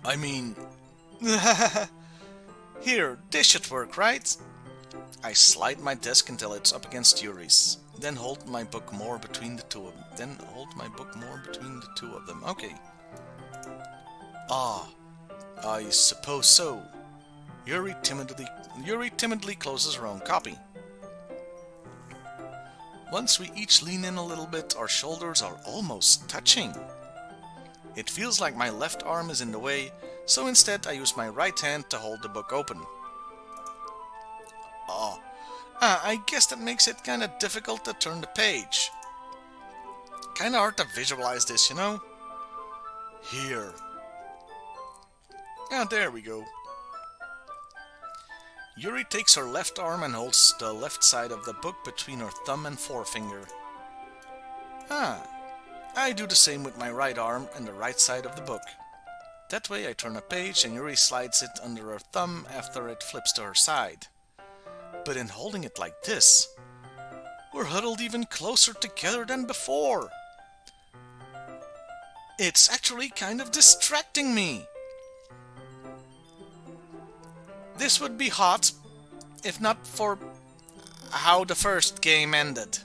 I mean... Here, this should work, right? I slide my desk until it's up against Yuri's. Then hold my book more between the two of them. Okay. Ah, I suppose so. Yuri timidly closes her own copy. Once we each lean in a little bit, our shoulders are almost touching. It feels like my left arm is in the way, so instead I use my right hand to hold the book open. I guess that makes it kinda difficult to turn the page. Kinda hard to visualize this, you know? Here. Ah, there we go. Yuri takes her left arm and holds the left side of the book between her thumb and forefinger. I do the same with my right arm and the right side of the book. That way I turn a page and Yuri slides it under her thumb after it flips to her side. But in holding it like this, we're huddled even closer together than before. It's actually kind of distracting me. This would be hot if not for how the first game ended.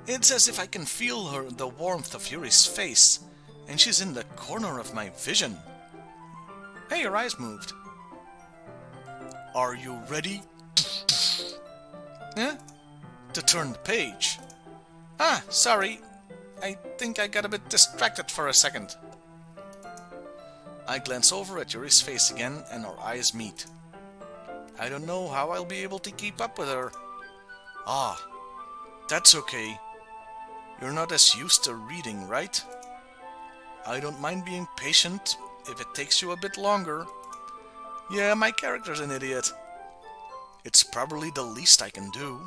It's as if I can feel the warmth of Yuri's face, and she's in the corner of my vision. Hey, your eyes moved. Are you ready? To turn the page. Sorry. I think I got a bit distracted for a second. I glance over at Yuri's face again and our eyes meet. I don't know how I'll be able to keep up with her. That's okay. You're not as used to reading, right? I don't mind being patient if it takes you a bit longer. Yeah, my character's an idiot. It's probably the least I can do.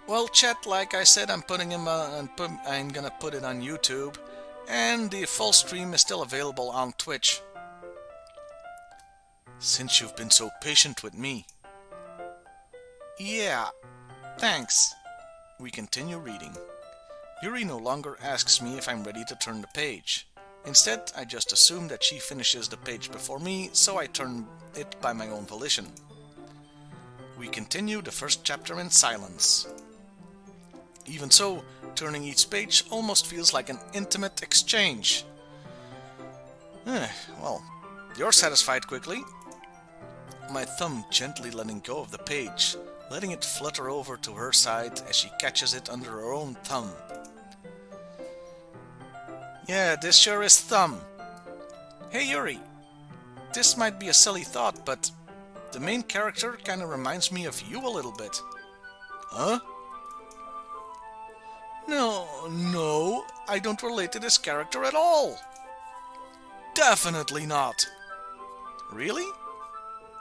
Well, chat, like I said, I'm gonna put it on YouTube, and the full stream is still available on Twitch. Since you've been so patient with me. Yeah, thanks. We continue reading. Yuri no longer asks me if I'm ready to turn the page. Instead, I just assume that she finishes the page before me, so I turn it by my own volition. We continue the first chapter in silence. Even so, turning each page almost feels like an intimate exchange. Well, you're satisfied quickly. My thumb gently letting go of the page, letting it flutter over to her side as she catches it under her own thumb. Yeah, this sure is thumb. Hey Yuri, this might be a silly thought, but the main character kinda reminds me of you a little bit. Huh? No, I don't relate to this character at all. Definitely not. Really?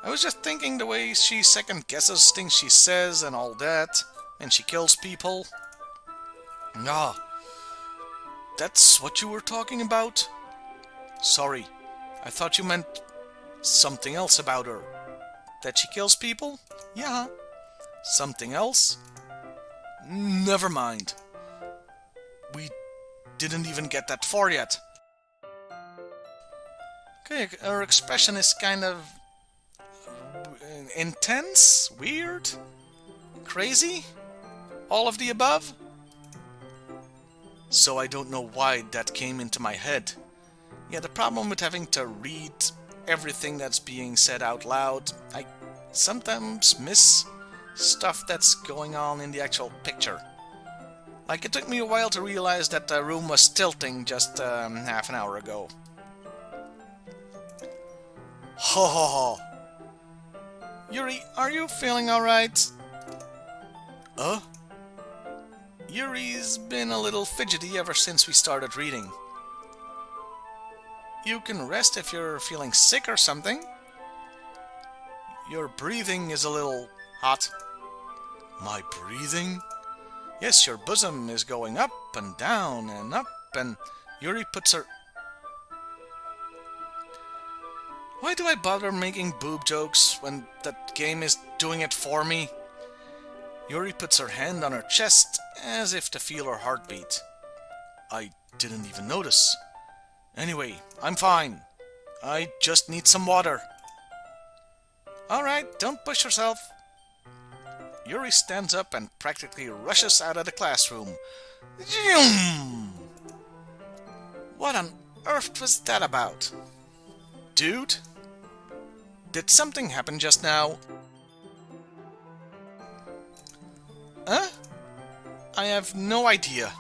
I was just thinking the way she second guesses things she says and all that, and she kills people. That's what you were talking about? Sorry, I thought you meant something else about her. That she kills people? Yeah. Something else? Never mind. We didn't even get that far yet. Okay, her expression is kind of intense, weird, crazy, all of the above. So I don't know why that came into my head. Yeah, the problem with having to read everything that's being said out loud, I sometimes miss stuff that's going on in the actual picture. Like, it took me a while to realize that the room was tilting just half an hour ago. Ho ho ho. Yuri, are you feeling alright? Yuri's been a little fidgety ever since we started reading. You can rest if you're feeling sick or something. Your breathing is a little hot. My breathing? Yes, your bosom is going up and down and up, and Yuri puts her... Why do I bother making boob jokes when that game is doing it for me? Yuri puts her hand on her chest as if to feel her heartbeat. I didn't even notice. Anyway, I'm fine. I just need some water. Alright, don't push yourself. Yuri stands up and practically rushes out of the classroom. What on earth was that about? Dude? Did something happen just now? Huh? I have no idea.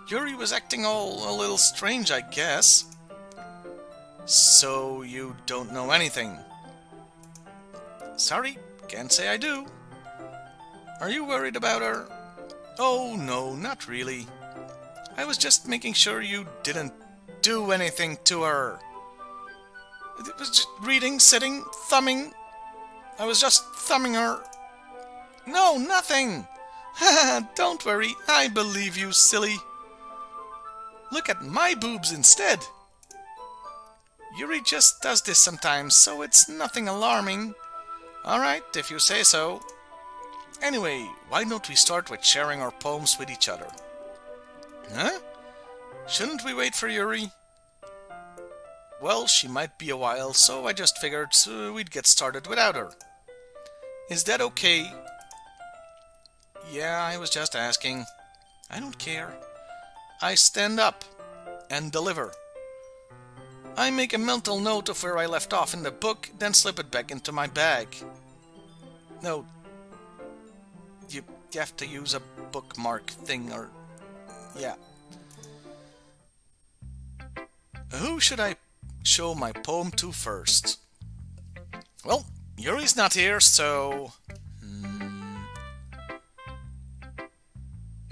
Yuri was acting all a little strange, I guess. So you don't know anything? Sorry, can't say I do. Are you worried about her? Oh, no, not really. I was just making sure you didn't do anything to her. It was just reading, sitting, thumbing. I was just thumbing her. No, nothing. Don't worry, I believe you, silly. Look at my boobs instead. Yuri just does this sometimes, so it's nothing alarming. Alright, if you say so. Anyway, why don't we start with sharing our poems with each other? Huh? Shouldn't we wait for Yuri? Well, she might be a while, so I just figured we'd get started without her. Is that okay? Yeah, I was just asking. I don't care. I stand up and deliver. I make a mental note of where I left off in the book, then slip it back into my bag. No, you have to use a bookmark thing or... yeah. Who should I show my poem to first? Well, Yuri's not here, so...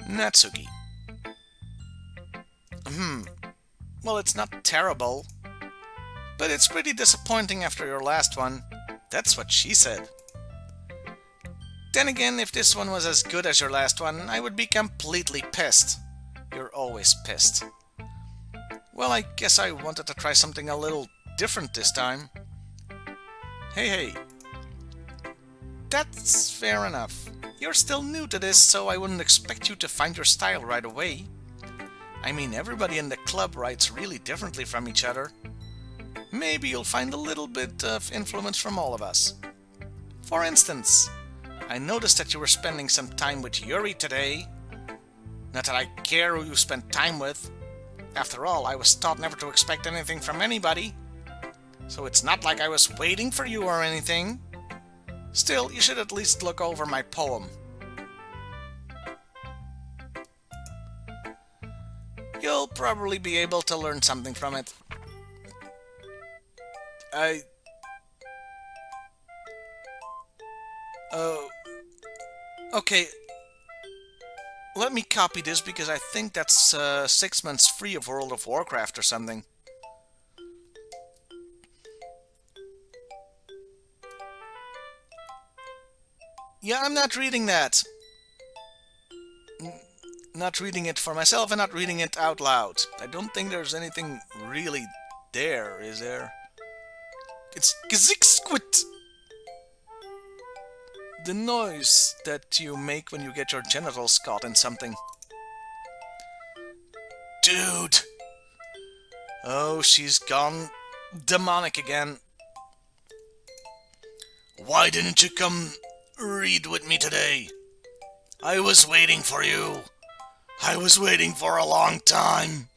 Natsuki. Well, it's not terrible, but it's pretty disappointing after your last one. That's what she said. Then again, if this one was as good as your last one, I would be completely pissed. You're always pissed. Well, I guess I wanted to try something a little different this time. Hey. That's fair enough. You're still new to this, so I wouldn't expect you to find your style right away. I mean, everybody in the club writes really differently from each other. Maybe you'll find a little bit of influence from all of us. For instance, I noticed that you were spending some time with Yuri today. Not that I care who you spent time with. After all, I was taught never to expect anything from anybody. So it's not like I was waiting for you or anything. Still, you should at least look over my poem. You'll probably be able to learn something from it. Okay. Let me copy this because I think that's 6 months free of World of Warcraft or something. Yeah, I'm not reading that. Not reading it for myself and not reading it out loud. I don't think there's anything really there, is there? It's Gazixquit! The noise that you make when you get your genitals caught in something. Dude! Oh, she's gone demonic again. Why didn't you come read with me today? I was waiting for you. I was waiting for a long time.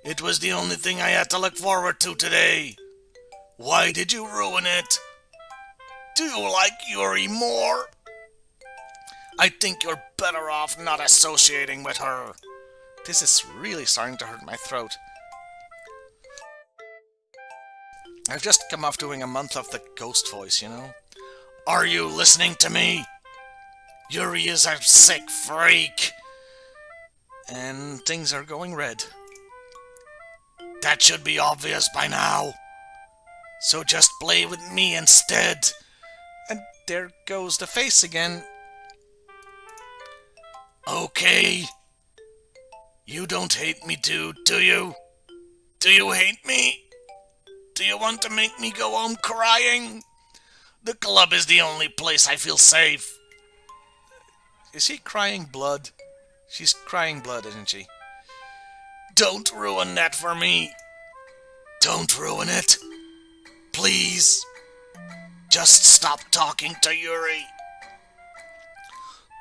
It was the only thing I had to look forward to today. Why did you ruin it? Do you like Yuri more? I think you're better off not associating with her. This is really starting to hurt my throat. I've just come off doing a month of the ghost voice, you know? Are you listening to me? Yuri is a sick freak. And things are going red. That should be obvious by now. So just play with me instead. And there goes the face again. Okay. You don't hate me, dude, do you? Do you hate me? Do you want to make me go home crying? The club is the only place I feel safe. Is she crying blood? She's crying blood, isn't she? Don't ruin that for me. Don't ruin it. Please. Just stop talking to Yuri.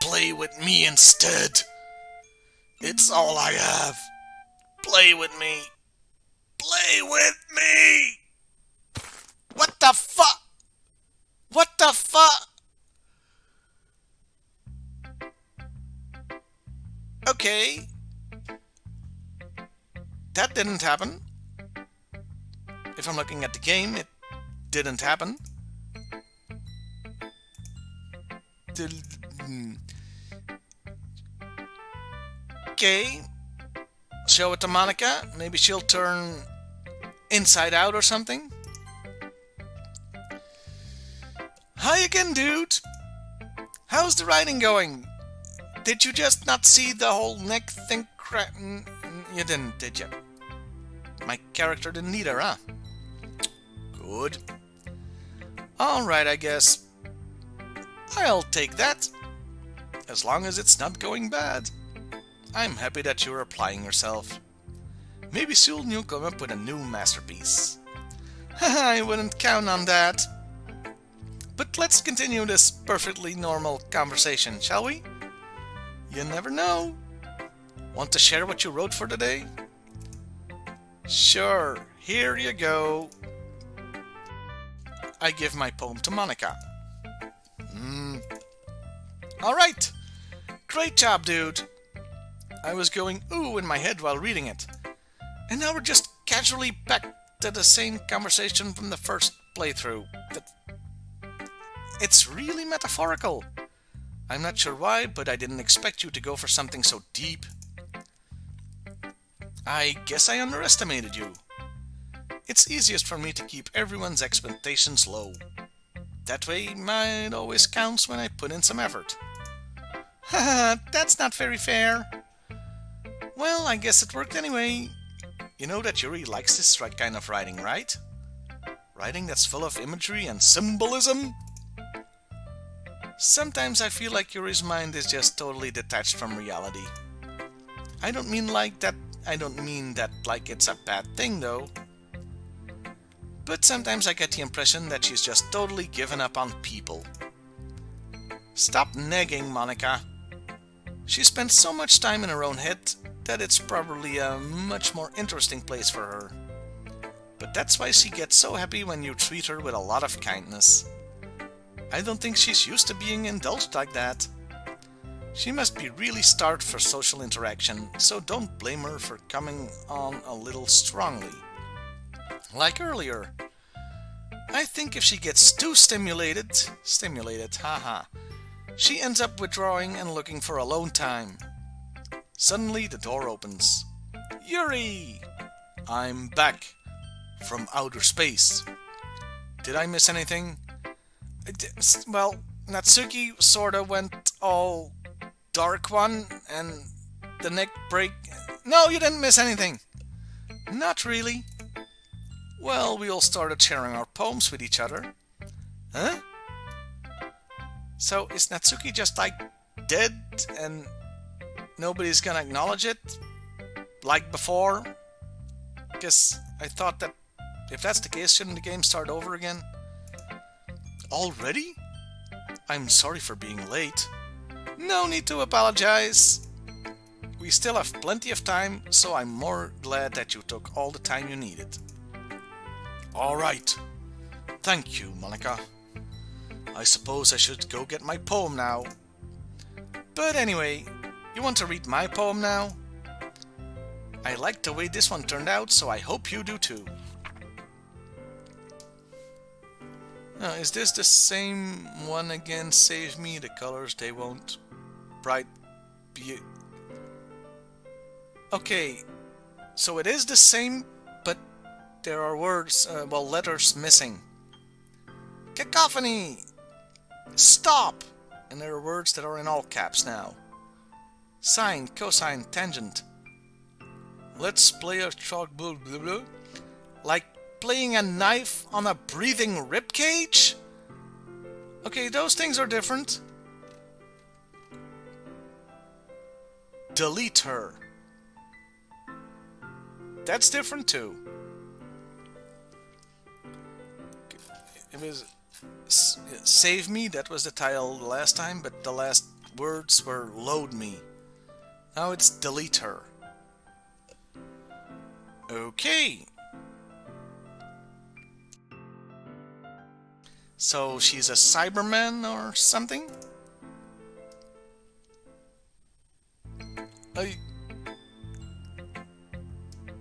Play with me instead. It's all I have. Play with me. Play with me! What the fuck? What the fuck? Okay. That didn't happen. If I'm looking at the game, it didn't happen. Okay. Show it to Monica. Maybe she'll turn inside out or something. Hi again, dude. How's the writing going? Did you just not see the whole neck thing? You didn't, did you? My character didn't either, huh? Good. Alright, I guess. I'll take that. As long as it's not going bad. I'm happy that you're applying yourself. Maybe soon you'll come up with a new masterpiece. Haha, I wouldn't count on that. But let's continue this perfectly normal conversation, shall we? You never know. Want to share what you wrote for today? Sure, here you go. I give my poem to Monica. Alright. Great job, dude. I was going ooh in my head while reading it. And now we're just casually back to the same conversation from the first playthrough. It's really metaphorical. I'm not sure why, but I didn't expect you to go for something so deep. I guess I underestimated you. It's easiest for me to keep everyone's expectations low. That way, it always counts when I put in some effort. Haha, that's not very fair. Well, I guess it worked anyway. You know that Yuri likes this kind of writing, right? Writing that's full of imagery and symbolism? Sometimes I feel like Yuri's mind is just totally detached from reality. I don't mean that like it's a bad thing, though. But sometimes I get the impression that she's just totally given up on people. Stop nagging, Monica. She spends so much time in her own head that it's probably a much more interesting place for her. But that's why she gets so happy when you treat her with a lot of kindness. I don't think she's used to being indulged like that. She must be really starved for social interaction, so don't blame her for coming on a little strongly. Like earlier. I think if she gets too stimulated, haha, she ends up withdrawing and looking for alone time. Suddenly the door opens. Yuri! I'm back. From outer space. Did I miss anything? Well, Natsuki sorta went all dark one and the neck break. No, you didn't miss anything. Not really. Well, we all started sharing our poems with each other. Huh? So is Natsuki just like dead and nobody's gonna acknowledge it? Like before? Guess I thought that if that's the case, shouldn't the game start over again? Already? I'm sorry for being late. No need to apologize. We still have plenty of time, so I'm more glad that you took all the time you needed. Alright. Thank you, Monica. I suppose I should go get my poem now. But anyway, you want to read my poem now? I like the way this one turned out, so I hope you do too. Now, is this the same one again? Save me, the colors, they won't bright be... Okay, so it is the same, but there are words, letters missing. Cacophony! Stop! And there are words that are in all caps now. Sine, cosine, tangent. Let's play a short blah blah blah. Like playing a knife on a breathing ribcage? Okay, those things are different. Delete her. That's different too. It was Save Me, that was the title last time, but the last words were load me. Now it's delete her. Okay. So she's a Cyberman or something?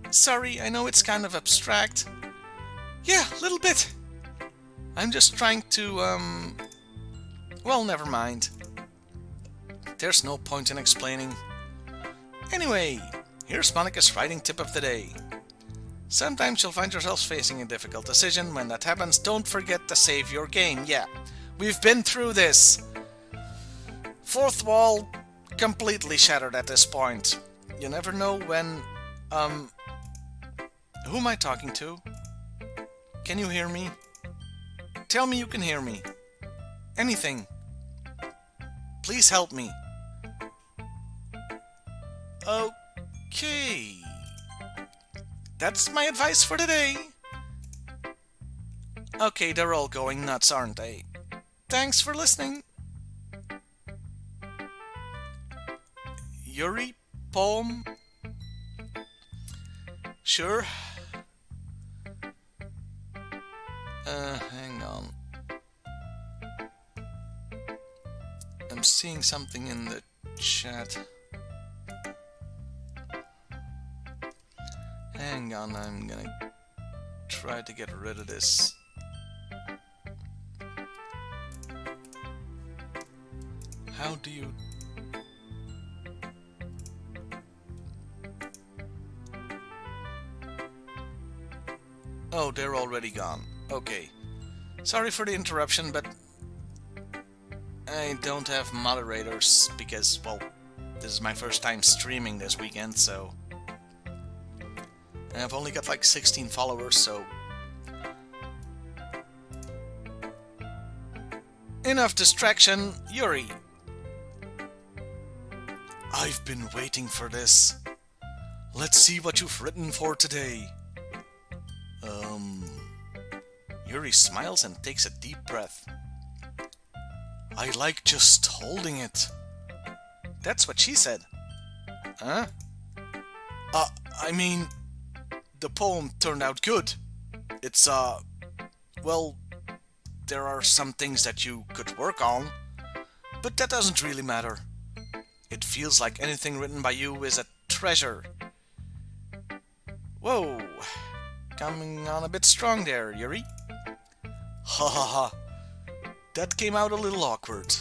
Sorry, I know it's kind of abstract. Yeah, a little bit. I'm just trying to, well, never mind. There's no point in explaining. Anyway, here's Monica's writing tip of the day. Sometimes you'll find yourselves facing a difficult decision. When that happens, don't forget to save your game. Yeah, we've been through this. Fourth wall completely shattered at this point. You never know when, who am I talking to? Can you hear me? Tell me you can hear me. Anything. Please help me. Okay. That's my advice for today. Okay, they're all going nuts, aren't they? Thanks for listening. Yuri poem? Sure. Hang on. I'm seeing something in the chat. Hang on, I'm gonna try to get rid of this. How do you... Oh, they're already gone. Okay. Sorry for the interruption, but I don't have moderators because, well, this is my first time streaming this weekend, so... And I've only got like 16 followers, so... Enough distraction, Yuri! I've been waiting for this. Let's see what you've written for today. Yuri smiles and takes a deep breath. I like just holding it. That's what she said. Huh? I mean, the poem turned out good. It's, well, there are some things that you could work on, but that doesn't really matter. It feels like anything written by you is a treasure. Whoa, coming on a bit strong there, Yuri. Ha ha ha. That came out a little awkward.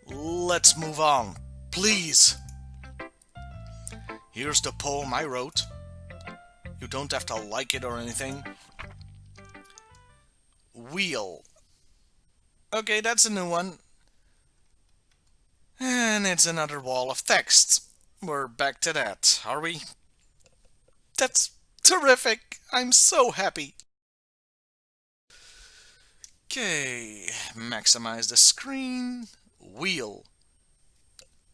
Let's move on, please. Here's the poem I wrote. You don't have to like it or anything. Wheel. Okay, that's a new one. And it's another wall of text. We're back to that, are we? That's terrific. I'm so happy. Okay, maximize the screen. Wheel.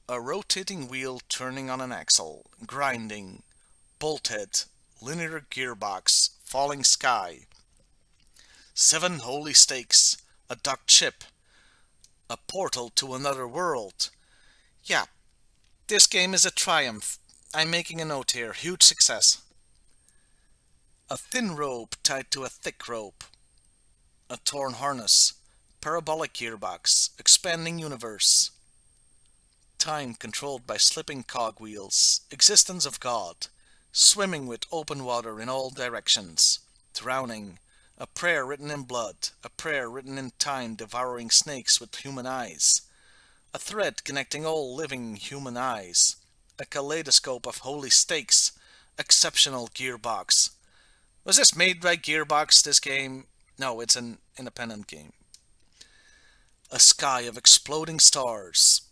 A rotating wheel turning on an axle. Grinding. Bolthead. Linear gearbox. Falling sky. 7 holy stakes. A docked ship. A portal to another world. Yeah, this game is a triumph. I'm making a note here. Huge success. A thin rope tied to a thick rope. A torn harness. Parabolic gearbox. Expanding universe. Time controlled by slipping cogwheels. Existence of God. Swimming with open water in all directions. Drowning. A prayer written in blood. A prayer written in time devouring snakes with human eyes. A thread connecting all living human eyes. A kaleidoscope of holy stakes. Exceptional gearbox. Was this made by Gearbox, this game? No, it's an independent game. A sky of exploding stars.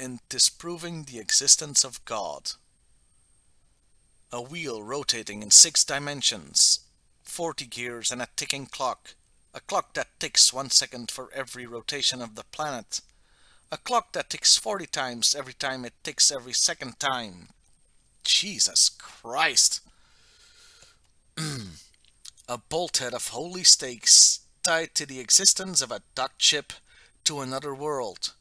And disproving the existence of God. A wheel rotating in 6 dimensions. 40 gears and a ticking clock. A clock that ticks 1 second for every rotation of the planet. A clock that ticks 40 times every time it ticks every second time. Jesus Christ. A bolthead of holy stakes tied to the existence of a docked ship to another world.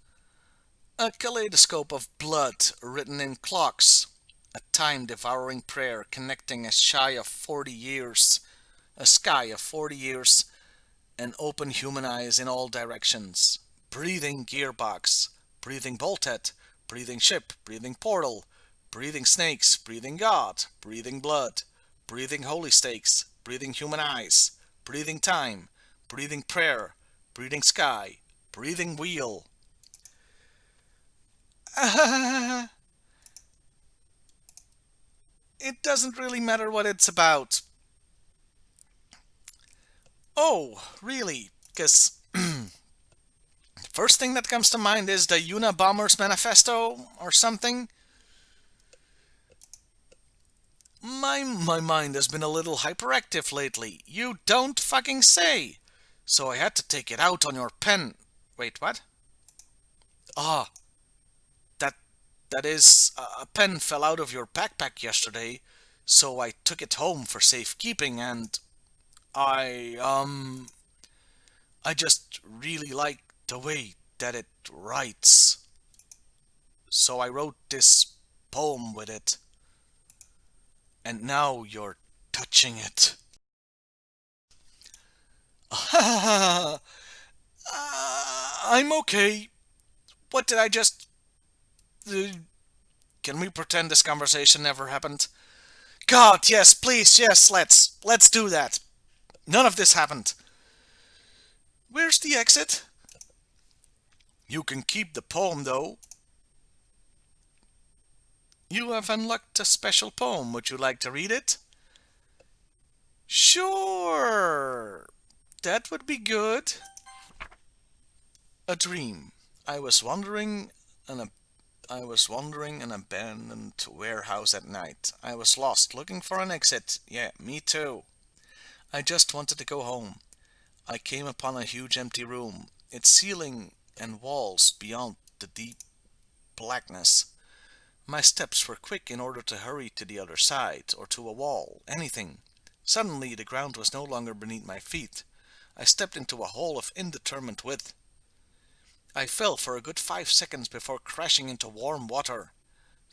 A kaleidoscope of blood written in clocks. A time-devouring prayer connecting a sky of 40 years, and open human eyes in all directions. Breathing gearbox, breathing bolthead, breathing ship, breathing portal, breathing snakes, breathing God, breathing blood, breathing holy stakes, breathing human eyes, breathing time, breathing prayer, breathing sky, breathing wheel. It doesn't really matter what it's about. Oh, really? Because the first thing that comes to mind is the Unabomber's Manifesto or something. My mind has been a little hyperactive lately. You don't fucking say. So I had to take it out on your pen. Wait, what? Ah, that is, a pen fell out of your backpack yesterday, so I took it home for safekeeping, and I, I just really like the way that it writes. So I wrote this poem with it. And now you're touching it. I'm okay. What did I just... Can we pretend this conversation never happened? God, yes, please, yes, let's do that. None of this happened. Where's the exit? You can keep the poem, though. You have unlocked a special poem. Would you like to read it? Sure. That would be good. A dream. I was wandering an abandoned warehouse at night. I was lost, looking for an exit. Yeah, me too. I just wanted to go home. I came upon a huge empty room, its ceiling and walls beyond the deep blackness. My steps were quick in order to hurry to the other side, or to a wall, anything. Suddenly the ground was no longer beneath my feet. I stepped into a hole of indeterminate width. I fell for a good 5 seconds before crashing into warm water.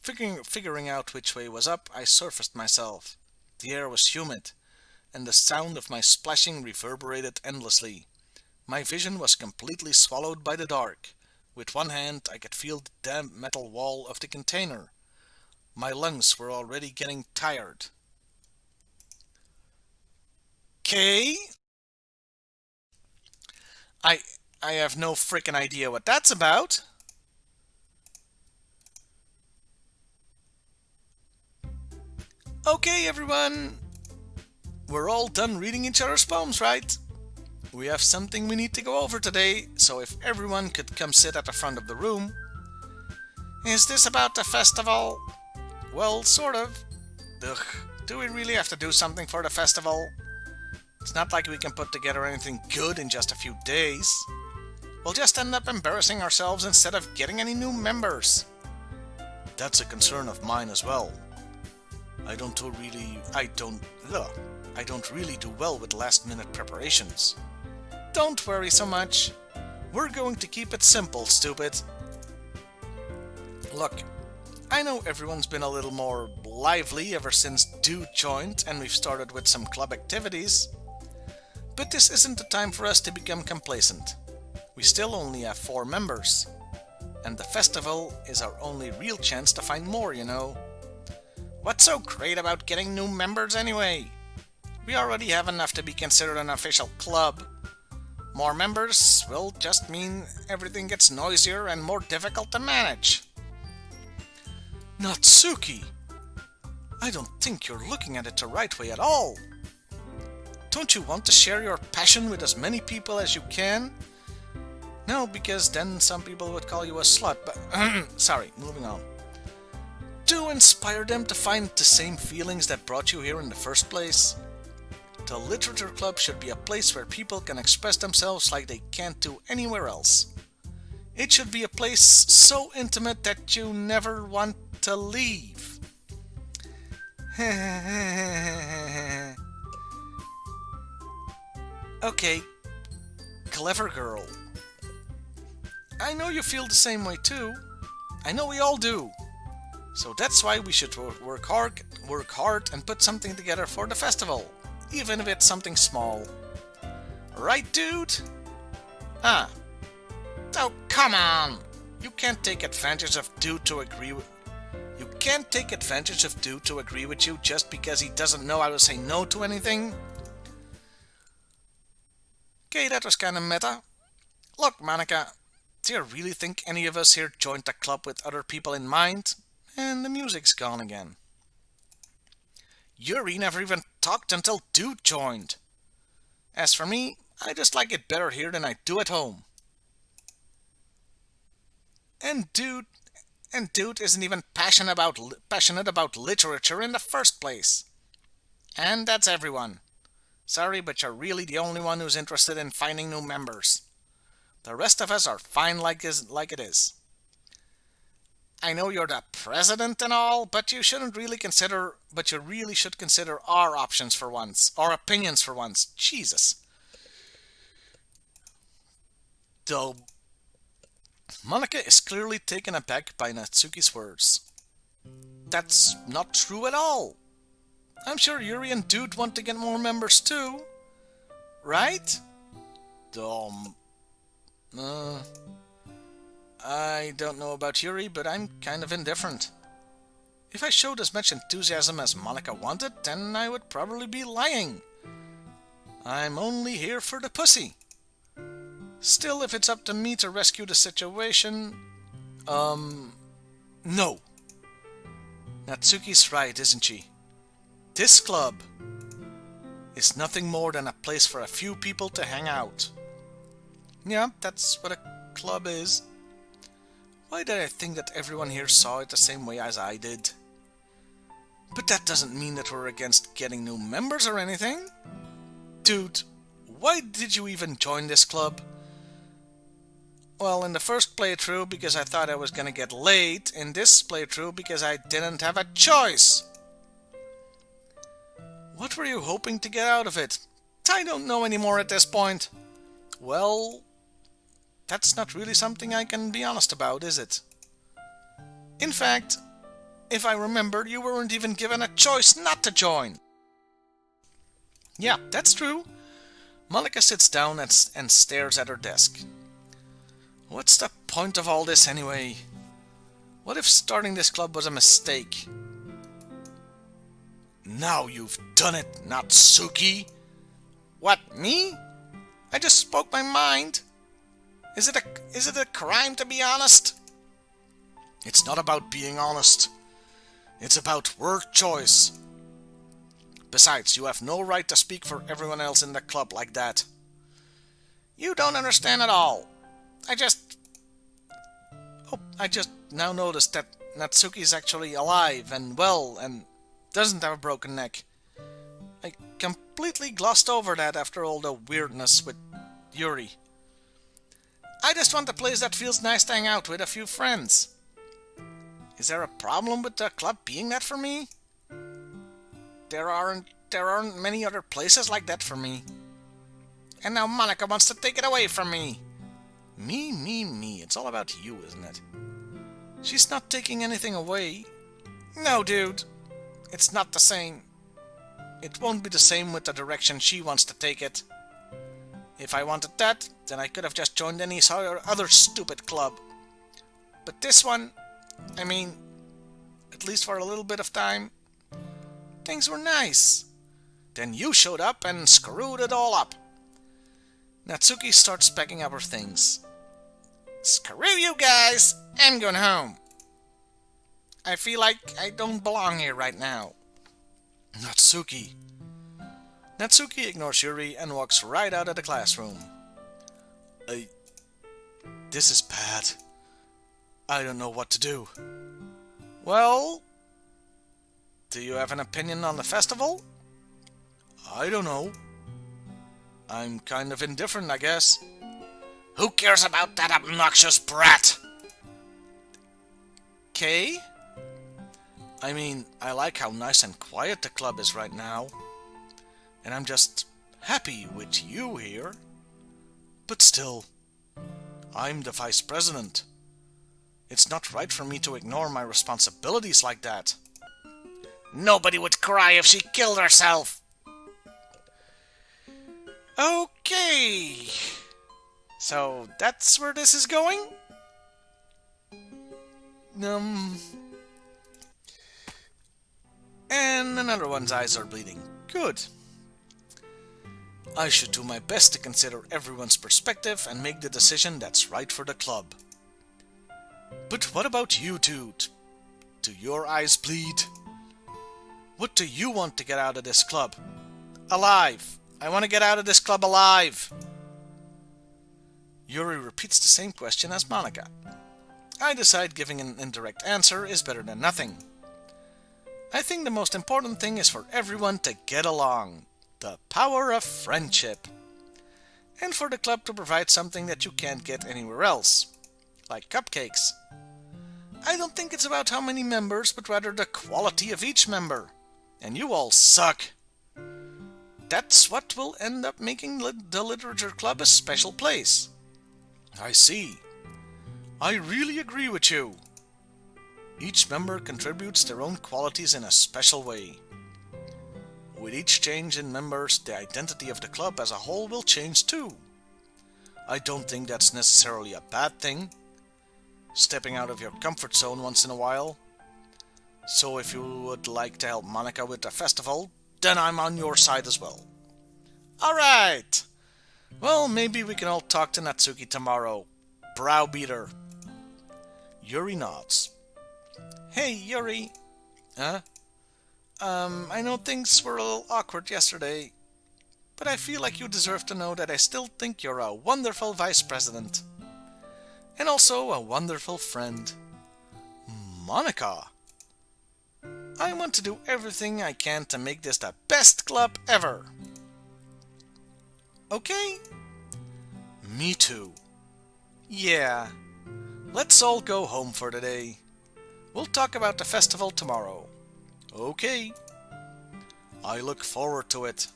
Figuring out which way was up, I surfaced myself. The air was humid, and the sound of my splashing reverberated endlessly. My vision was completely swallowed by the dark. With one hand, I could feel the damp metal wall of the container. My lungs were already getting tired. Okay. I have no frickin' idea what that's about. Okay, everyone. We're all done reading each other's poems, right? We have something we need to go over today, so if everyone could come sit at the front of the room. Is this about the festival? Well, sort of. Ugh, do we really have to do something for the festival? It's not like we can put together anything good in just a few days. We'll just end up embarrassing ourselves instead of getting any new members. That's a concern of mine as well. I don't really do well with last-minute preparations. Don't worry so much. We're going to keep it simple, stupid. Look, I know everyone's been a little more lively ever since Dude joined and we've started with some club activities. But this isn't the time for us to become complacent. We still only have 4 members. And the festival is our only real chance to find more, you know. What's so great about getting new members anyway? We already have enough to be considered an official club. More members will just mean everything gets noisier and more difficult to manage. Natsuki! I don't think you're looking at it the right way at all. Don't you want to share your passion with as many people as you can? No, because then some people would call you a slut, but sorry, moving on. To inspire them to find the same feelings that brought you here in the first place. The Literature Club should be a place where people can express themselves like they can't do anywhere else. It should be a place so intimate that you never want to leave. Okay, clever girl. I know you feel the same way too. I know we all do. So that's why we should work hard and put something together for the festival, even if it's something small. Right, dude? Ah. Oh, come on! You can't take advantage of dude to agree with... You can't take advantage of dude to agree with you just because he doesn't know how to say no to anything? Okay, that was kinda meta. Look, Monica, do you really think any of us here joined the club with other people in mind? And the music's gone again. Yuri never even talked until Dude joined. As for me, I just like it better here than I do at home. And Dude isn't even passionate about literature in the first place. And that's everyone. Sorry, but you're really the only one who's interested in finding new members. The rest of us are fine like it is. I know you're the president and all, but you really should consider our options for once, our opinions for once. Jesus. Though Monica is clearly taken aback by Natsuki's words. That's not true at all. I'm sure Yuri and Dude want to get more members too. Right? I don't know about Yuri, but I'm kind of indifferent. If I showed as much enthusiasm as Monica wanted, then I would probably be lying. I'm only here for the pussy. Still, if it's up to me to rescue the situation... no. Natsuki's right, isn't she? This club is nothing more than a place for a few people to hang out. Yeah, that's what a club is. Why did I think that everyone here saw it the same way as I did? But that doesn't mean that we're against getting new members or anything. Dude, why did you even join this club? Well, in the first playthrough because I thought I was gonna get laid. In this playthrough because I didn't have a choice. What were you hoping to get out of it? I don't know anymore at this point. Well, that's not really something I can be honest about, is it? In fact, if I remember, you weren't even given a choice not to join. Yeah, that's true. Monica sits down and stares at her desk. What's the point of all this anyway? What if starting this club was a mistake? Now you've done it, Natsuki! What, me? I just spoke my mind. Is it a crime to be honest? It's not about being honest. It's about word choice. Besides, you have no right to speak for everyone else in the club like that. You don't understand at all. I just now noticed that Natsuki's actually alive and well and doesn't have a broken neck. I completely glossed over that after all the weirdness with Yuri. I just want a place that feels nice to hang out with a few friends. Is there a problem with the club being that for me? There aren't many other places like that for me. And now Monica wants to take it away from me. Me. It's all about you, isn't it? She's not taking anything away. No, dude. It's not the same. It won't be the same with the direction she wants to take it. If I wanted that, then I could have just joined any other stupid club. But this one, I mean, at least for a little bit of time, things were nice. Then you showed up and screwed it all up. Natsuki starts packing up her things. Screw you guys! I'm going home. I feel like I don't belong here right now. Natsuki. Natsuki ignores Yuri and walks right out of the classroom. This is bad. I don't know what to do. Well, do you have an opinion on the festival? I don't know. I'm kind of indifferent, I guess. Who cares about that obnoxious brat? Kay? I mean, I like how nice and quiet the club is right now. And I'm just happy with you here. But still, I'm the vice president. It's not right for me to ignore my responsibilities like that. Nobody would cry if she killed herself. Okay. So that's where this is going? And another one's eyes are bleeding. Good. I should do my best to consider everyone's perspective and make the decision that's right for the club. But what about you, dude? Do your eyes bleed? What do you want to get out of this club? Alive! I want to get out of this club alive! Yuri repeats the same question as Monica. I decide giving an indirect answer is better than nothing. I think the most important thing is for everyone to get along. The power of friendship. And for the club to provide something that you can't get anywhere else. Like cupcakes. I don't think it's about how many members, but rather the quality of each member. And you all suck. That's what will end up making the Literature Club a special place. I see. I really agree with you. Each member contributes their own qualities in a special way. With each change in members, the identity of the club as a whole will change too. I don't think that's necessarily a bad thing. Stepping out of your comfort zone once in a while. So if you would like to help Monica with the festival, then I'm on your side as well. Alright! Well, maybe we can all talk to Natsuki tomorrow. Browbeater. Yuri nods. Hey, Yuri. Huh? I know things were a little awkward yesterday, but I feel like you deserve to know that I still think you're a wonderful vice president. And also a wonderful friend. Monica. I want to do everything I can to make this the best club ever. Okay? Me too. Yeah. Let's all go home for today. We'll talk about the festival tomorrow. Okay. I look forward to it.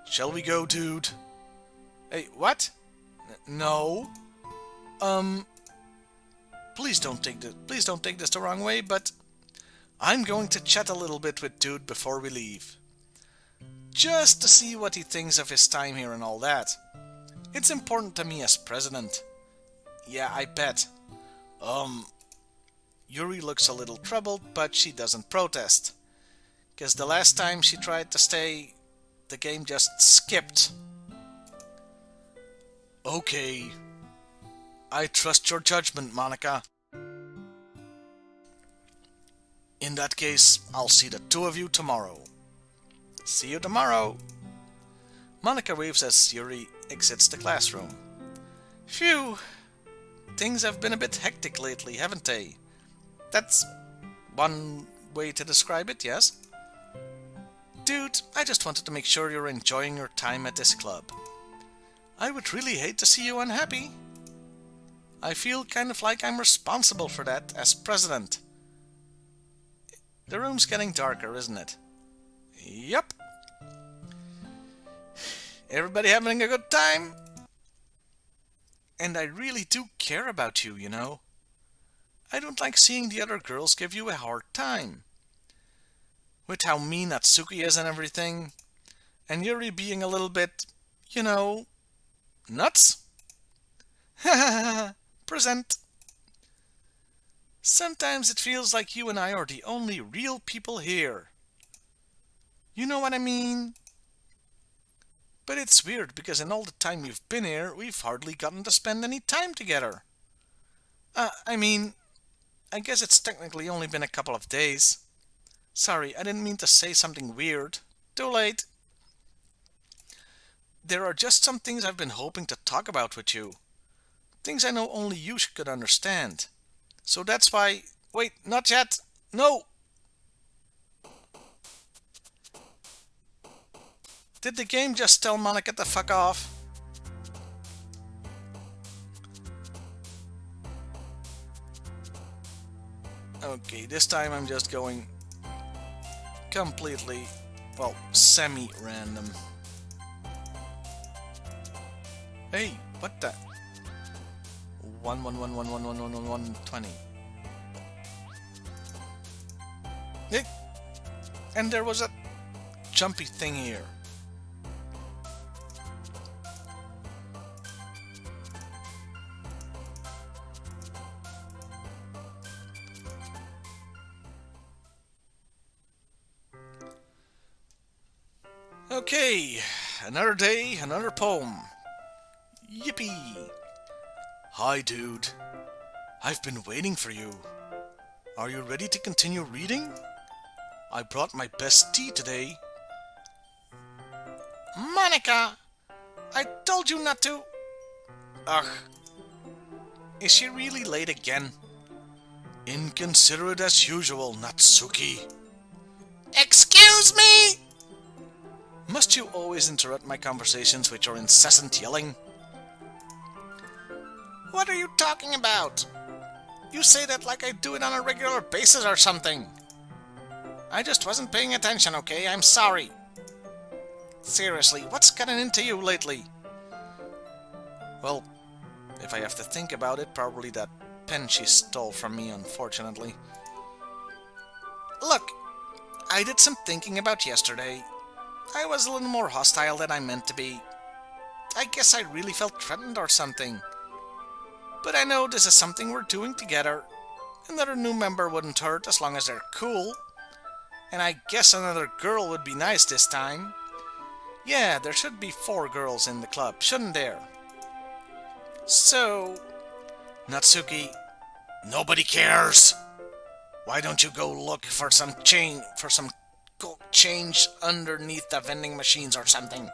Shall we go, dude? Hey, what? No. Please don't take this the wrong way, but I'm going to chat a little bit with Dude before we leave. Just to see what he thinks of his time here and all that. It's important to me as president. Yeah, I bet. Yuri looks a little troubled, but she doesn't protest. 'Cause the last time she tried to stay, the game just skipped. Okay. I trust your judgment, Monica. In that case, I'll see the two of you tomorrow. See you tomorrow. Monica waves as Yuri exits the classroom. Phew. Things have been a bit hectic lately, haven't they? That's one way to describe it, yes? Dude, I just wanted to make sure you're enjoying your time at this club. I would really hate to see you unhappy. I feel kind of like I'm responsible for that as president. The room's getting darker, isn't it? Yup. Everybody having a good time? And I really do care about you, you know. I don't like seeing the other girls give you a hard time. With how mean Natsuki is and everything. And Yuri being a little bit, you know, nuts. Present. Sometimes it feels like you and I are the only real people here. You know what I mean? But it's weird because in all the time we've been here, we've hardly gotten to spend any time together. I guess it's technically only been a couple of days. Sorry, I didn't mean to say something weird. Too late. There are just some things I've been hoping to talk about with you. Things I know only you could understand. So that's why... Wait, not yet! No! Did the game just tell Monica to fuck off? Okay, this time I'm just going completely, well, semi-random. What the? 1 Eh, and there was a jumpy thing here. Okay, another day, another poem. Yippee! Hi, dude. I've been waiting for you. Are you ready to continue reading? I brought my best tea today. Monica! I told you not to... Ugh. Is she really late again? Inconsiderate as usual, Natsuki. Excuse me! Must you always interrupt my conversations with your incessant yelling? What are you talking about? You say that like I do it on a regular basis or something. I just wasn't paying attention, okay? I'm sorry. Seriously, what's gotten into you lately? Well, if I have to think about it, probably that pen she stole from me, unfortunately. Look, I did some thinking about yesterday. I was a little more hostile than I meant to be. I guess I really felt threatened or something. But I know this is something we're doing together. Another new member wouldn't hurt as long as they're cool. And I guess another girl would be nice this time. Yeah, there should be 4 girls in the club, shouldn't there? So, Natsuki, nobody cares. Why don't you go look for some change underneath the vending machines or something?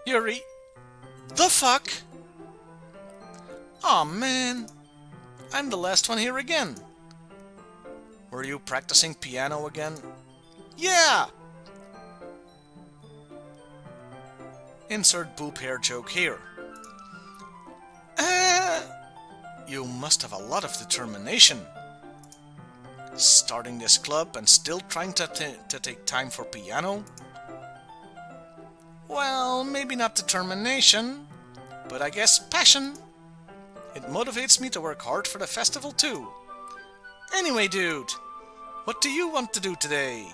Yuri, the fuck? Aw, man. I'm the last one here again. Were you practicing piano again? Yeah! Insert boob hair joke here. You must have a lot of determination. Starting this club and still trying to take time for piano? Well, maybe not determination, but I guess passion. It motivates me to work hard for the festival too. Anyway, dude, what do you want to do today?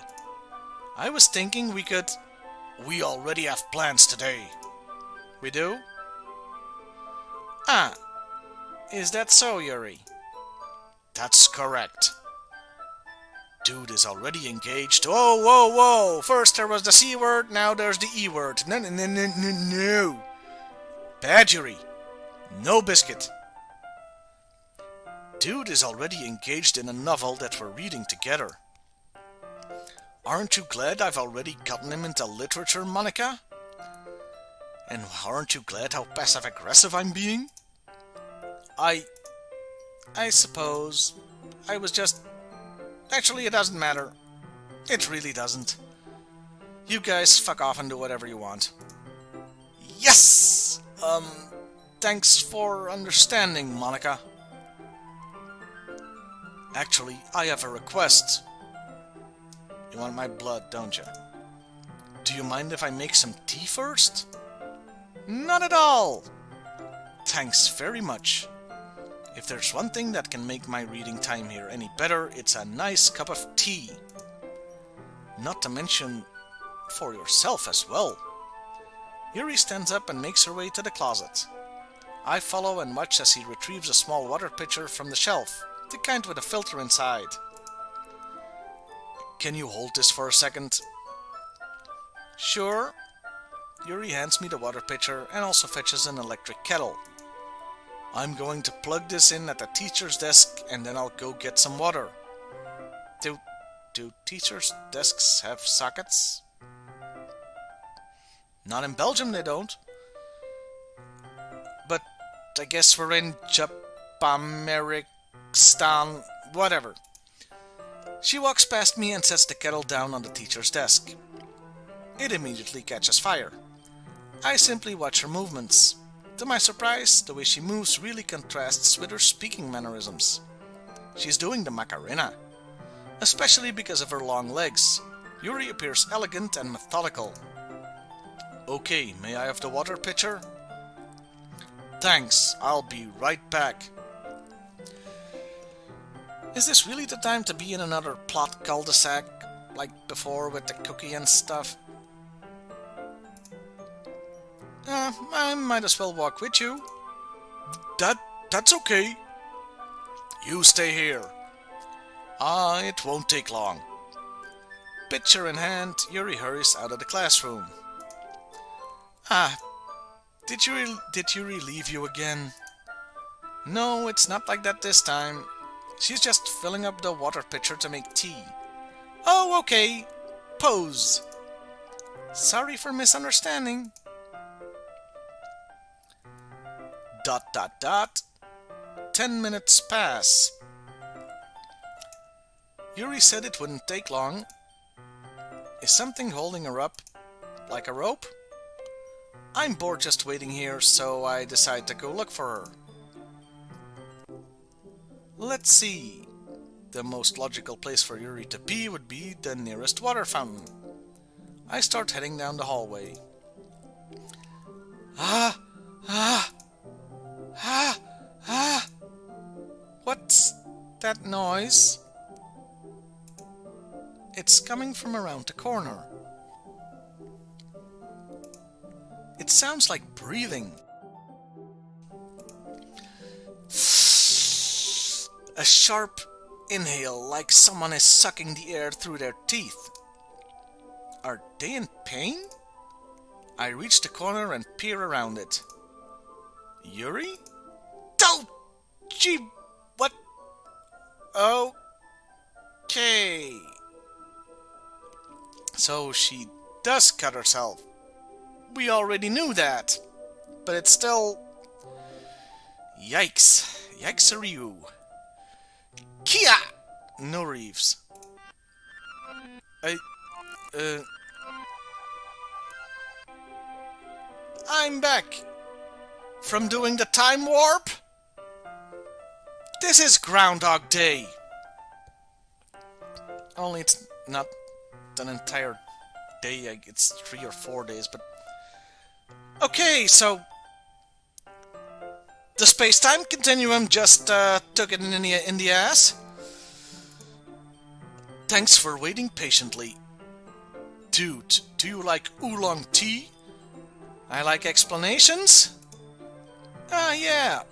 I was thinking we could... We already have plans today. We do? Ah, is that so, Yuri? That's correct. Dude is already engaged. Whoa, whoa, whoa! First there was the C word, now there's the E word. No, no, no, no, no, no. Bad, Yuri. No biscuit. Dude is already engaged in a novel that we're reading together. Aren't you glad I've already gotten him into literature, Monica? And aren't you glad how passive-aggressive I'm being? I suppose I was just... Actually, it doesn't matter. It really doesn't. You guys fuck off and do whatever you want. Yes! Thanks for understanding, Monica. Actually, I have a request. You want my blood, don't you? Do you mind if I make some tea first? Not at all! Thanks very much. If there's one thing that can make my reading time here any better, it's a nice cup of tea. Not to mention for yourself as well. Yuri stands up and makes her way to the closet. I follow and watch as he retrieves a small water pitcher from the shelf, the kind with a filter inside. Can you hold this for a second? Sure. Yuri hands me the water pitcher and also fetches an electric kettle. I'm going to plug this in at the teacher's desk and then I'll go get some water. Do teachers' desks have sockets? Not in Belgium they don't. But I guess we're in Japameristan, whatever. She walks past me and sets the kettle down on the teacher's desk. It immediately catches fire. I simply watch her movements. To my surprise, the way she moves really contrasts with her speaking mannerisms. She's doing the Macarena, especially because of her long legs. Yuri appears elegant and methodical. Okay, may I have the water pitcher? Thanks, I'll be right back. Is this really the time to be in another plot cul-de-sac, like before with the cookie and stuff? I might as well walk with you. That's okay. You stay here. It won't take long. Pitcher in hand, Yuri hurries out of the classroom. Did Yuri leave you again? No, it's not like that this time. She's just filling up the water pitcher to make tea. Oh, okay. Pose. Sorry for misunderstanding. ... 10 minutes pass. Yuri said it wouldn't take long. Is something holding her up? Like a rope? I'm bored just waiting here, so I decide to go look for her. Let's see. The most logical place for Yuri to be would be the nearest water fountain. I start heading down the hallway. What's that noise? It's coming from around the corner. It sounds like breathing. A sharp inhale, like someone is sucking the air through their teeth. Are they in pain? I reach the corner and peer around it. Yuri? Don't! What? Okay. So she does cut herself. We already knew that. But it's still... Yikes. Yikes-a-roo. Kia! No Reeves. I'm back. From doing the time warp? This is Groundhog Day. Only it's not an entire day, it's 3 or 4 days, but... Okay, so... The space-time continuum just took it in the ass. Thanks for waiting patiently. Dude, do you like oolong tea? I like explanations? Yeah.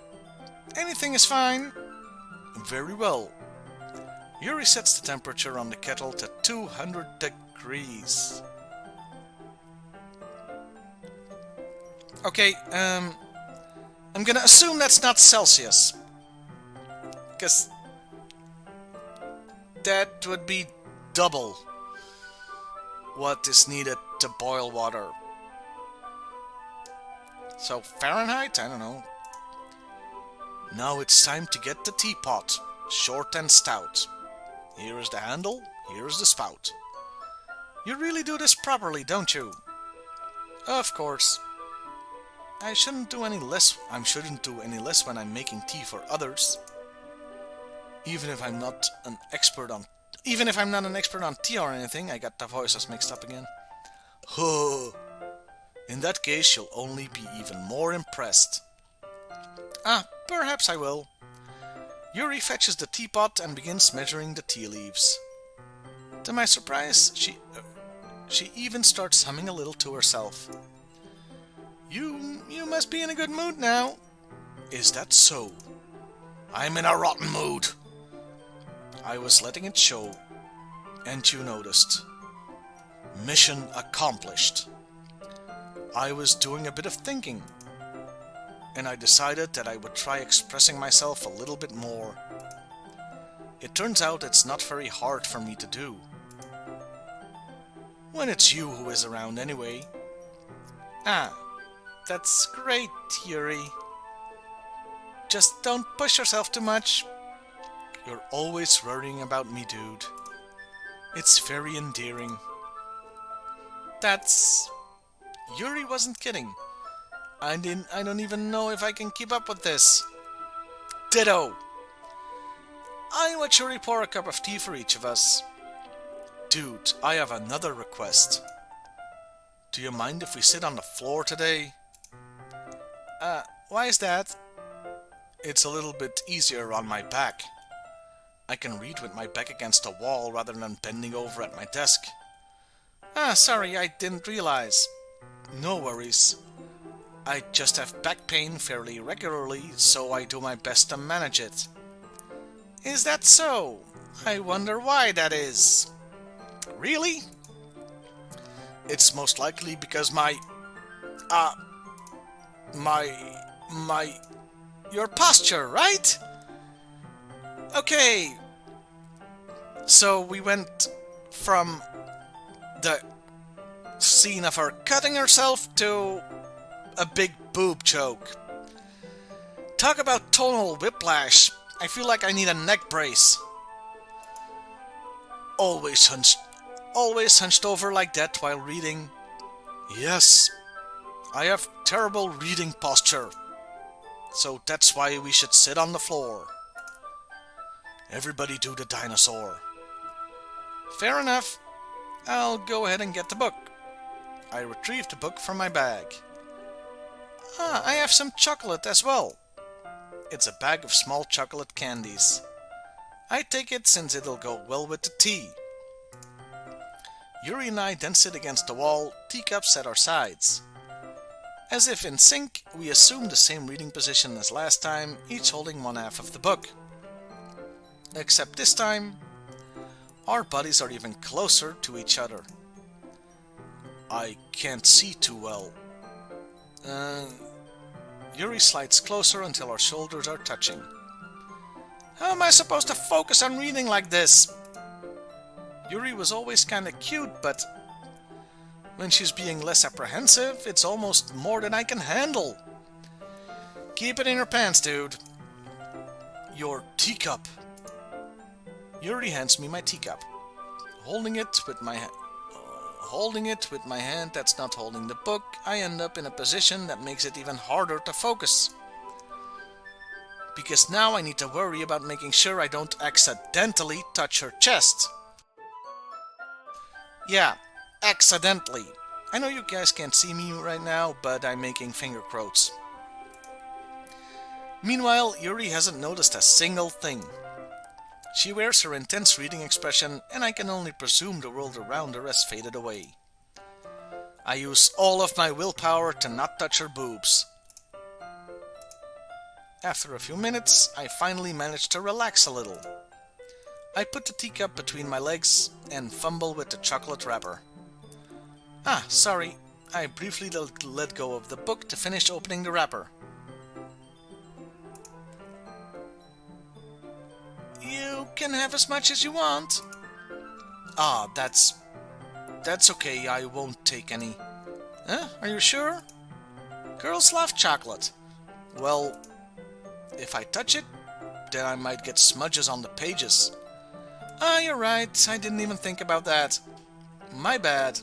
Anything is fine. Very well. Yuri sets the temperature on the kettle to 200 degrees. Okay, I'm gonna assume that's not Celsius. Because that would be double what is needed to boil water. So Fahrenheit? I don't know. Now it's time to get the teapot, short and stout. Here is the handle, here is the spout. You really do this properly, don't you? Of course. I shouldn't do any less when I'm making tea for others. Even if I'm not an expert on tea or anything. I got the voices mixed up again. In that case, you'll only be even more impressed. Perhaps I will. Yuri fetches the teapot and begins measuring the tea leaves. To my surprise, she even starts humming a little to herself. You must be in a good mood now. Is that so? I'm in a rotten mood. I was letting it show, and you noticed. Mission accomplished. I was doing a bit of thinking, and I decided that I would try expressing myself a little bit more. It turns out it's not very hard for me to do. When it's you who is around anyway. That's great, Yuri. Just don't push yourself too much. You're always worrying about me, dude. It's very endearing. Yuri wasn't kidding. I don't even know if I can keep up with this. Ditto. I watch Yuri pour a cup of tea for each of us. Dude, I have another request. Do you mind if we sit on the floor today? Why is that? It's a little bit easier on my back. I can read with my back against a wall rather than bending over at my desk. Sorry, I didn't realize. No worries. I just have back pain fairly regularly, so I do my best to manage it. Is that so? I wonder why that is. Really? It's most likely because your posture, right? Okay. So we went from the scene of her cutting herself to a big boob choke. Talk about tonal whiplash. I feel like I need a neck brace. Always hunched over like that while reading. Yes, I have terrible reading posture. So that's why we should sit on the floor. Everybody do the dinosaur. Fair enough. I'll go ahead and get the book. I retrieved the book from my bag. I have some chocolate as well. It's a bag of small chocolate candies. I take it since it'll go well with the tea. Yuri and I then sit against the wall, teacups at our sides. As if in sync, we assume the same reading position as last time, each holding one half of the book. Except this time, our bodies are even closer to each other. I can't see too well. Yuri slides closer until our shoulders are touching. How am I supposed to focus on reading like this? Yuri was always kinda cute, but when she's being less apprehensive, it's almost more than I can handle. Keep it in your pants, dude. Your teacup. Yuri hands me my teacup. Holding it with my hand that's not holding the book, I end up in a position that makes it even harder to focus. Because now I need to worry about making sure I don't accidentally touch her chest. Yeah, accidentally. I know you guys can't see me right now, but I'm making finger quotes. Meanwhile, Yuri hasn't noticed a single thing. She wears her intense reading expression, and I can only presume the world around her has faded away. I use all of my willpower to not touch her boobs. After a few minutes, I finally manage to relax a little. I put the teacup between my legs and fumble with the chocolate wrapper. Sorry, I briefly let go of the book to finish opening the wrapper. You can have as much as you want. That's okay, I won't take any. Are you sure? Girls love chocolate. Well, if I touch it, then I might get smudges on the pages. You're right, I didn't even think about that. My bad.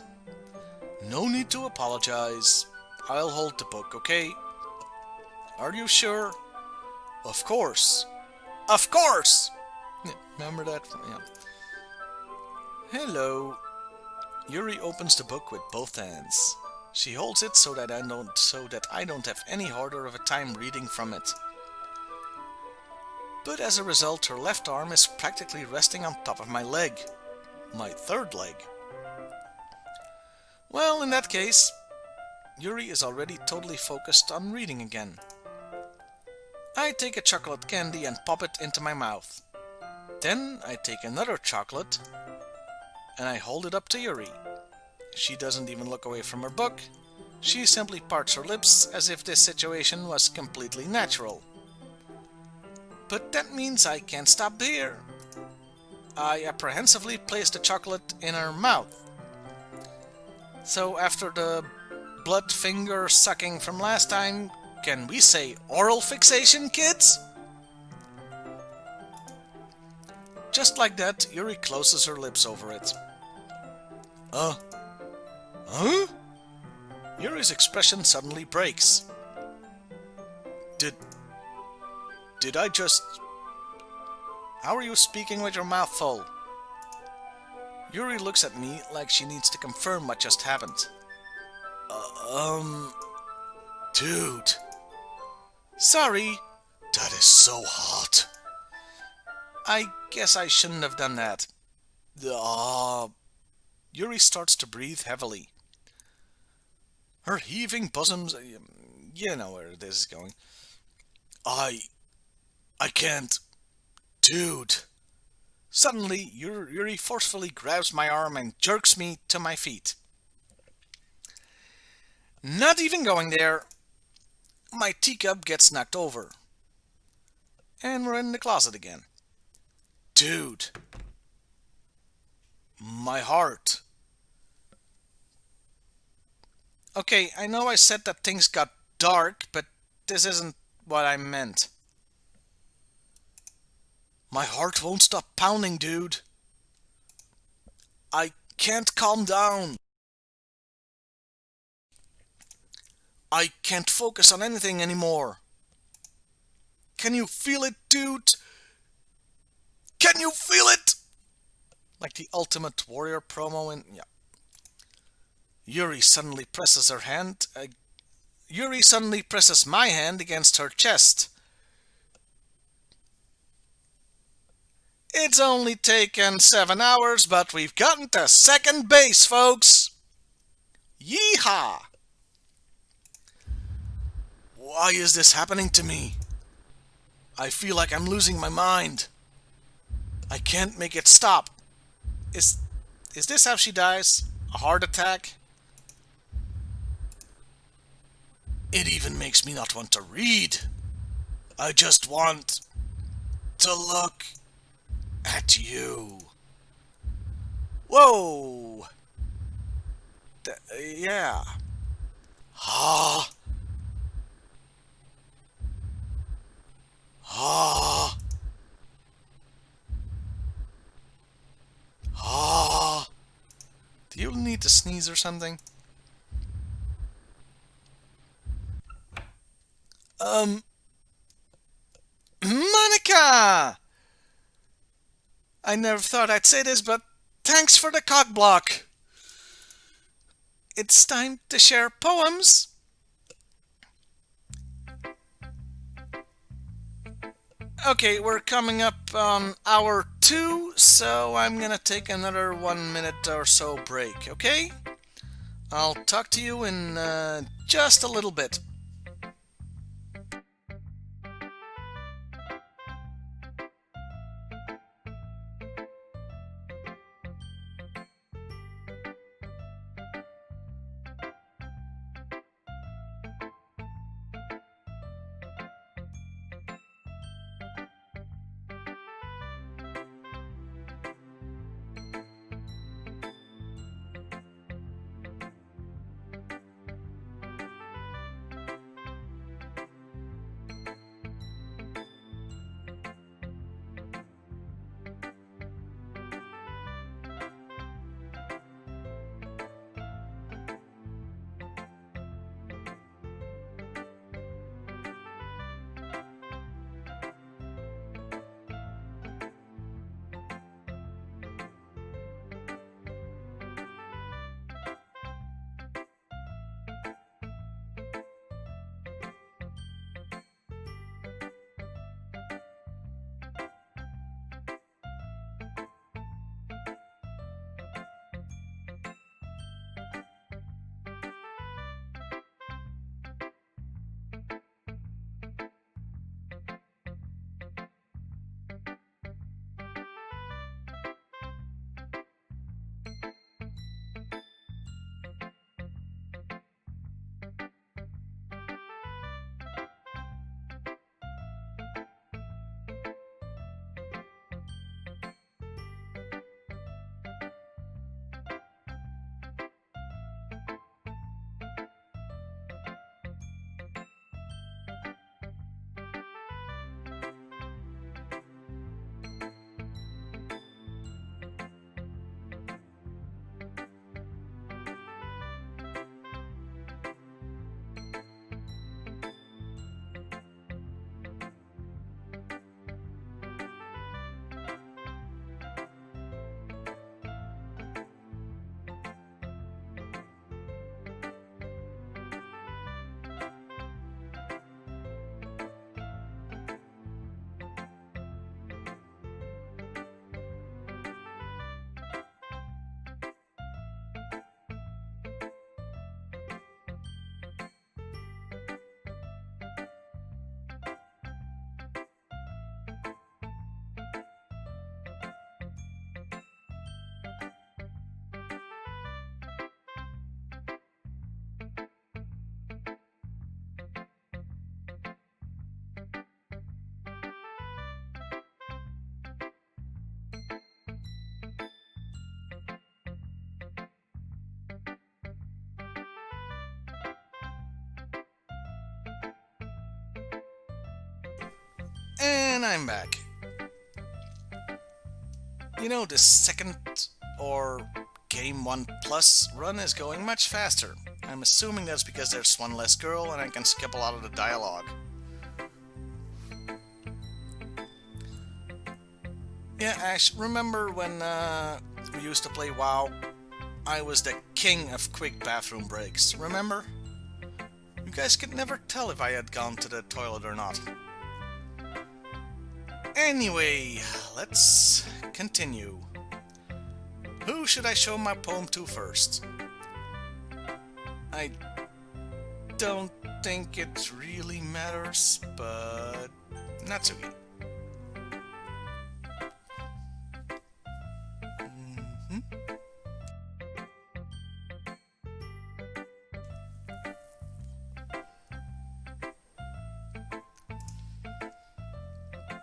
No need to apologize. I'll hold the book, okay? Are you sure? Of course. Of course! Remember that? Yeah. Hello. Yuri opens the book with both hands. She holds it so that I don't have any harder of a time reading from it. But as a result, her left arm is practically resting on top of my leg. My third leg. Well, in that case, Yuri is already totally focused on reading again. I take a chocolate candy and pop it into my mouth. Then I take another chocolate and I hold it up to Yuri. She doesn't even look away from her book. She simply parts her lips as if this situation was completely natural. But that means I can't stop here. I apprehensively place the chocolate in her mouth. So after the blood finger sucking from last time, can we say oral fixation, kids? Just like that, Yuri closes her lips over it. Huh? Yuri's expression suddenly breaks. Did I just... How are you speaking with your mouth full? Yuri looks at me like she needs to confirm what just happened. Dude. Sorry. That is so hot. I guess I shouldn't have done that. Yuri starts to breathe heavily. Her heaving bosoms... You know where this is going. I can't. Dude. Suddenly, Yuri forcefully grabs my arm and jerks me to my feet. Not even going there. My teacup gets knocked over. And we're in the closet again. Dude. My heart. Okay, I know I said that things got dark, but this isn't what I meant. My heart won't stop pounding, dude. I can't calm down. I can't focus on anything anymore. Can you feel it, dude? Can you feel it? Like the Ultimate Warrior promo in... Yeah. Yuri suddenly presses my hand against her chest. It's only taken 7 hours, but we've gotten to second base, folks! Yeehaw! Why is this happening to me? I feel like I'm losing my mind. I can't make it stop. Is this how she dies? A heart attack? It even makes me not want to read. I just want to look at you. Whoa! Yeah. Ah. Ah. Ah. Do you need to sneeze or something? Monica! I never thought I'd say this, but thanks for the cock block. It's time to share poems. Okay, we're coming up on hour 2, so I'm gonna take another 1 minute or so break, okay? I'll talk to you in just a little bit. And I'm back. You know, the second or Game 1 Plus run is going much faster. I'm assuming that's because there's one less girl and I can skip a lot of the dialogue. Yeah, Ash, remember when we used to play WoW? I was the king of quick bathroom breaks, remember? You guys could never tell if I had gone to the toilet or not. Anyway, let's continue. Who should I show my poem to first? I don't think it really matters, but Natsuki.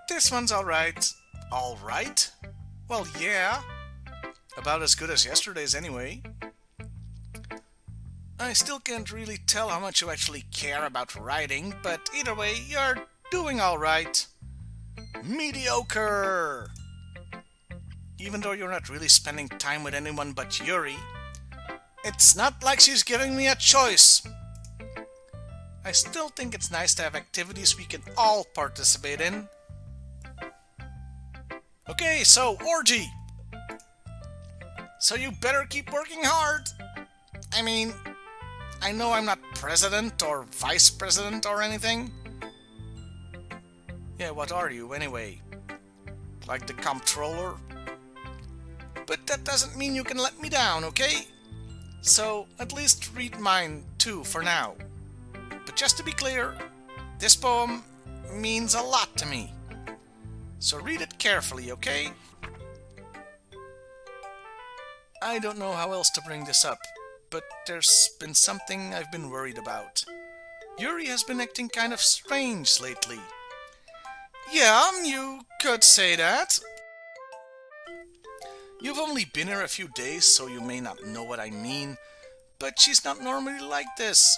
This one's alright. Alright? Well, yeah. About as good as yesterday's anyway. I still can't really tell how much you actually care about writing, but either way, you're doing alright. Mediocre! Even though you're not really spending time with anyone but Yuri, it's not like she's giving me a choice. I still think it's nice to have activities we can all participate in. Okay, so, orgy! So you better keep working hard! I mean, I know I'm not president or vice president or anything. Yeah, what are you anyway? Like the comptroller? But that doesn't mean you can let me down, okay? So, at least read mine too for now. But just to be clear, this poem means a lot to me. So read it carefully, okay? I don't know how else to bring this up, but there's been something I've been worried about. Yuri has been acting kind of strange lately. Yeah, you could say that. You've only been here a few days, so you may not know what I mean, but she's not normally like this.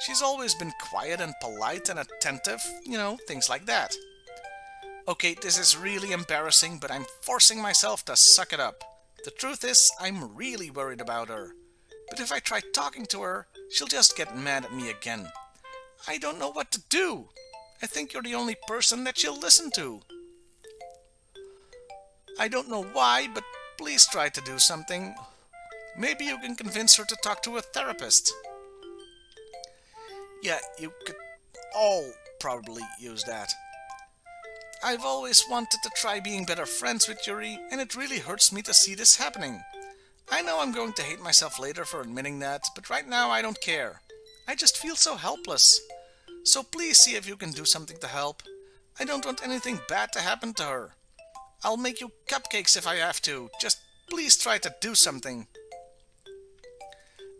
She's always been quiet and polite and attentive, you know, things like that. Okay, this is really embarrassing, but I'm forcing myself to suck it up. The truth is, I'm really worried about her. But if I try talking to her, she'll just get mad at me again. I don't know what to do. I think you're the only person that she'll listen to. I don't know why, but please try to do something. Maybe you can convince her to talk to a therapist. Yeah, you could all probably use that. I've always wanted to try being better friends with Yuri, and it really hurts me to see this happening. I know I'm going to hate myself later for admitting that, but right now I don't care. I just feel so helpless. So please see if you can do something to help. I don't want anything bad to happen to her. I'll make you cupcakes if I have to. Just please try to do something.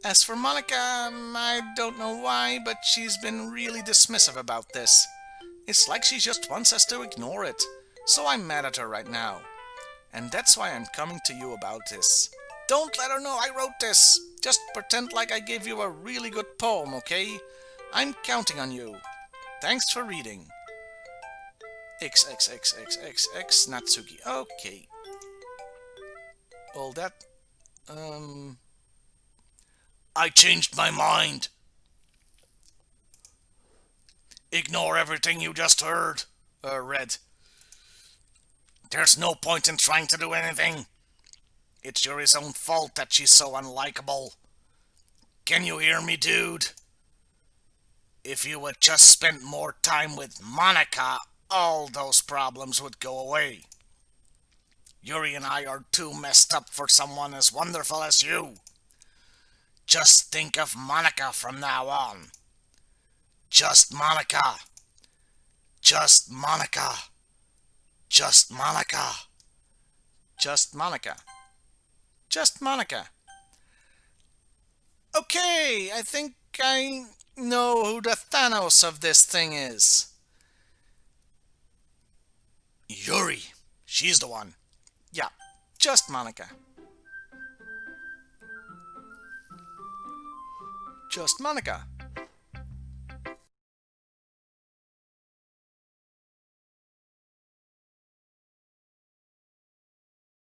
As for Monica, I don't know why, but she's been really dismissive about this. It's like she just wants us to ignore it, so I'm mad at her right now. And that's why I'm coming to you about this. Don't let her know I wrote this! Just pretend like I gave you a really good poem, okay? I'm counting on you. Thanks for reading. XXXXXX Natsuki. Okay. Well, that... I changed my mind. Ignore everything you just read. There's no point in trying to do anything. It's Yuri's own fault that she's so unlikable. Can you hear me, dude? If you had just spent more time with Monica, all those problems would go away. Yuri and I are too messed up for someone as wonderful as you. Just think of Monica from now on. Just Monica. Just Monica. Just Monica. Just Monica. Just Monica. Okay, I think I know who the Thanos of this thing is. Yuri. She's the one. Yeah, just Monica. Just Monica.